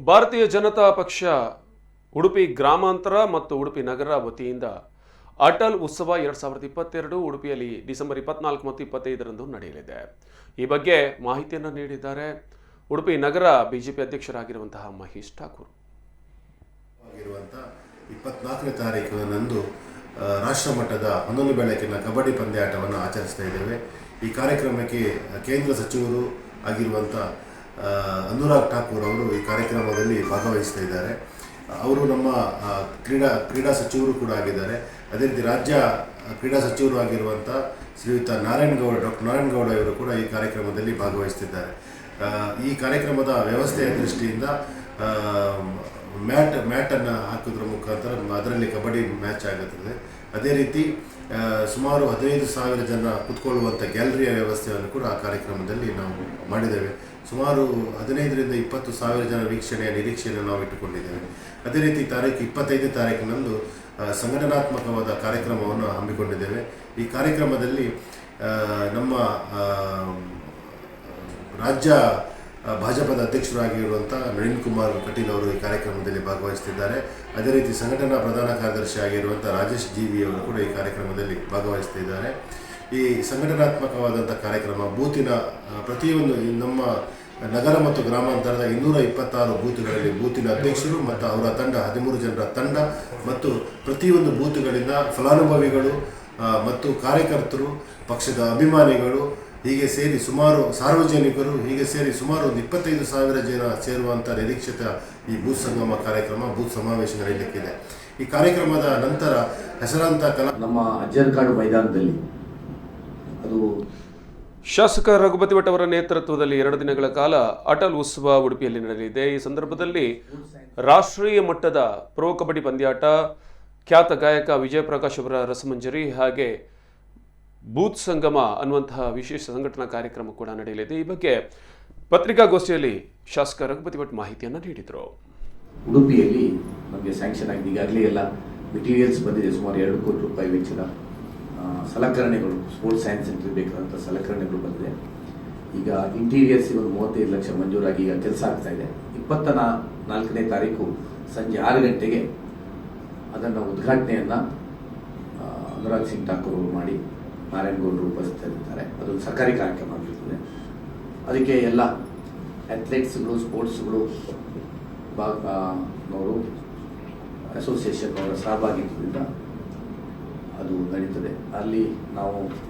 ಭಾರತೀಯ ಜನತಾ ಪಕ್ಷ ಉಡುಪಿ ಗ್ರಾಮಾಂತರ ಮತ್ತು ಉಡುಪಿ ನಗರ ವತಿಯಿಂದ ಅಟಲ್ ಉತ್ಸವ 2022 ಉಡುಪಿಯಲ್ಲಿ ಡಿಸೆಂಬರ್ 24 ಮತ್ತು 25ರಂದು ನಡೆಯಲಿದೆ. ಈ ಬಗ್ಗೆ ಮಾಹಿತಿಯನ್ನು ನೀಡಿದ್ದಾರೆ ಉಡುಪಿ ನಗರ ಬಿಜೆಪಿ ಅಧ್ಯಕ್ಷರಾಗಿರುವಂತಹ ಮಹೇಶ್ ಠಾಕೂರ್. 24ನೇ ತಾರೀಕಿನಂದು ರಾಷ್ಟ್ರ ಮಟ್ಟದ ಹೊನಲು ಬೆಳಕಿನ ಕಬಡ್ಡಿ ಪಂದ್ಯಾಟವನ್ನು ಆಚರಿಸ್ತಾ ಇದ್ದೇವೆ. ಈ ಕಾರ್ಯಕ್ರಮಕ್ಕೆ ಕೇಂದ್ರ ಸಚಿವರು ಆಗಿರುವಂಥ ಅನುರಾಗ್ ಠಾಕೂರ್ ಅವರು ಈ ಕಾರ್ಯಕ್ರಮದಲ್ಲಿ ಭಾಗವಹಿಸ್ತಾ ಇದ್ದಾರೆ. ಅವರು ನಮ್ಮ ಕ್ರೀಡಾ ಸಚಿವರು ಕೂಡ ಆಗಿದ್ದಾರೆ. ಅದೇ ರೀತಿ ರಾಜ್ಯ ಕ್ರೀಡಾ ಸಚಿವರು ಆಗಿರುವಂಥ ಶ್ರೀಯುತ ಡಾಕ್ಟರ್ ನಾರಾಯಣಗೌಡ ಅವರು ಕೂಡ ಈ ಕಾರ್ಯಕ್ರಮದಲ್ಲಿ ಭಾಗವಹಿಸ್ತಿದ್ದಾರೆ. ಈ ಕಾರ್ಯಕ್ರಮದ ವ್ಯವಸ್ಥೆಯ ದೃಷ್ಟಿಯಿಂದ ಮ್ಯಾಟನ್ನು ಹಾಕೋದ್ರ ಮುಖಾಂತರ ಅದರಲ್ಲಿ ಕಬಡ್ಡಿ ಮ್ಯಾಚ್ ಆಗುತ್ತದೆ. ಅದೇ ರೀತಿ ಸುಮಾರು 15,000 ಜನ ಕುತ್ಕೊಳ್ಳುವಂಥ ಗ್ಯಾಲರಿಯ ವ್ಯವಸ್ಥೆಯನ್ನು ಕೂಡ ಆ ಕಾರ್ಯಕ್ರಮದಲ್ಲಿ ನಾವು ಮಾಡಿದ್ದೇವೆ. ಸುಮಾರು 15ರಿಂದ 20,000 ಜನ ವೀಕ್ಷಣೆಯ ನಿರೀಕ್ಷೆಯನ್ನು ನಾವು ಇಟ್ಟುಕೊಂಡಿದ್ದೇವೆ. ಅದೇ ರೀತಿ 25ನೇ ತಾರೀಕಿನಂದು ಸಂಘಟನಾತ್ಮಕವಾದ ಕಾರ್ಯಕ್ರಮವನ್ನು ಹಮ್ಮಿಕೊಂಡಿದ್ದೇವೆ. ಈ ಕಾರ್ಯಕ್ರಮದಲ್ಲಿ ನಮ್ಮ ರಾಜ್ಯ ಭಾಜಪದ ಅಧ್ಯಕ್ಷರಾಗಿರುವಂಥ ನಳಿನ್ ಕುಮಾರ್ ಕಟೀಲ್ ಅವರು ಈ ಕಾರ್ಯಕ್ರಮದಲ್ಲಿ ಭಾಗವಹಿಸ್ತಿದ್ದಾರೆ. ಅದೇ ರೀತಿ ಸಂಘಟನಾ ಪ್ರಧಾನ ಕಾರ್ಯದರ್ಶಿ ಆಗಿರುವಂಥ ರಾಜೇಶ್ ಜೀವಿ ಅವರು ಕೂಡ ಈ ಕಾರ್ಯಕ್ರಮದಲ್ಲಿ ಭಾಗವಹಿಸ್ತಿದ್ದಾರೆ. ಈ ಸಂಘಟನಾತ್ಮಕವಾದಂಥ ಕಾರ್ಯಕ್ರಮ ಬೂತಿನ ಪ್ರತಿಯೊಂದು ನಮ್ಮ ನಗರ ಮತ್ತು ಗ್ರಾಮಾಂತರದ 226 ಬೂತ್ಗಳಲ್ಲಿ ಬೂತಿನ ಅಧ್ಯಕ್ಷರು ಮತ್ತು ಅವರ ತಂಡ 13 ಜನರ ತಂಡ ಮತ್ತು ಪ್ರತಿಯೊಂದು ಬೂತ್ಗಳಿಂದ ಫಲಾನುಭವಿಗಳು ಮತ್ತು ಕಾರ್ಯಕರ್ತರು, ಪಕ್ಷದ ಅಭಿಮಾನಿಗಳು ಹೀಗೆ ಸೇರಿ ಸುಮಾರು ಸಾರ್ವಜನಿಕರು ಹೀಗೆ ಸೇರಿ ಸುಮಾರು 25,000 ಜನ ಸೇರುವಂಥ ನಿರೀಕ್ಷಿತ ಈ ಬೂತ್ ಸಂಗಮ ಕಾರ್ಯಕ್ರಮ, ಬೂತ್ ಸಮಾವೇಶ ನಡೆಯಲಿಕ್ಕಿದೆ. ಈ ಕಾರ್ಯಕ್ರಮದ ನಂತರ ಹೆಸರಾಂತ ನಮ್ಮ ಅಜ್ಜರಕಾಡು ಮೈದಾನದಲ್ಲಿ ಅದು ಶಾಸಕ ರಘುಪತಿ ಭಟ್ ಅವರ ನೇತೃತ್ವದಲ್ಲಿ 2 ದಿನಗಳ ಕಾಲ ಅಟಲ್ ಉತ್ಸವ ಉಡುಪಿಯಲ್ಲಿ ನಡೆಯಲಿದೆ. ಈ ಸಂದರ್ಭದಲ್ಲಿ ರಾಷ್ಟ್ರೀಯ ಮಟ್ಟದ ಪ್ರೋ ಕಬಡ್ಡಿ ಪಂದ್ಯಾಟ, ಖ್ಯಾತ ಗಾಯಕ ವಿಜಯ ಪ್ರಕಾಶ್ ಅವರ ರಸಮಂಜರಿ ಹಾಗೆ ಬೂತ್ ಸಂಗಮ ಅನ್ನುವಂತಹ ವಿಶೇಷ ಸಂಘಟನಾ ಕಾರ್ಯಕ್ರಮ ಕೂಡ ನಡೆಯಲಿದೆ. ಈ ಬಗ್ಗೆ ಪತ್ರಿಕಾಗೋಷ್ಠಿಯಲ್ಲಿ ಶಾಸಕ ರಘುಪತಿ ಭಟ್ ಮಾಹಿತಿಯನ್ನು ನೀಡಿದರು. ಉಡುಪಿಯಲ್ಲಿ ನಮಗೆ ಸ್ಯಾಂಕ್ಷನ್ ಆಗಿದೆ. ಈಗಾಗಲೇ ಎಲ್ಲ ಮೆಟೀರಿಯಲ್ಸ್ ಬಂದಿದೆ. ಸುಮಾರು 2 ಕೋಟಿ ರೂಪಾಯಿ ವೆಚ್ಚದ ಸಲಕರಣೆಗಳು, ಸ್ಪೋರ್ಟ್ಸ್ ಸೈನ್ಸ್ ಸೆಂಟರ್ ಬೇಕಾದಂಥ ಸಲಕರಣೆಗಳು ಬಂದಿದೆ. ಈಗ ಇಂಟೀರಿಯರ್ಸ್ ಒಂದು 35 ಲಕ್ಷ ಮಂಜೂರಾಗಿ ಈಗ ಕೆಲಸ ಆಗ್ತಾ ಇದೆ. 24ನೇ ತಾರೀಕು ಸಂಜೆ 6 ಗಂಟೆಗೆ ಅದನ್ನು ಉದ್ಘಾಟನೆಯನ್ನು ಅನುರಾಗ್ ಸಿಂಗ್ ಠಾಕೂರ್ ಅವರು ಮಾಡಿ ನಾರಾಯಣಗೌಡರು ಉಪಸ್ಥಿತರಿದ್ದಾರೆ. ಅದೊಂದು ಸರ್ಕಾರಿ ಕಾರ್ಯಕ್ರಮ ಆಗಿರ್ತದೆ. ಅದಕ್ಕೆ ಎಲ್ಲ ಅಥ್ಲೆಟ್ಸ್ಗಳು, ಸ್ಪೋರ್ಟ್ಸ್ಗಳು ಅವರು ಅಸೋಸಿಯೇಷನ್ ಅವರ ಸಹಭಾಗಿತ್ವದಿಂದ ಅದು ನಡೀತದೆ. ಅಲ್ಲಿ ನಾವು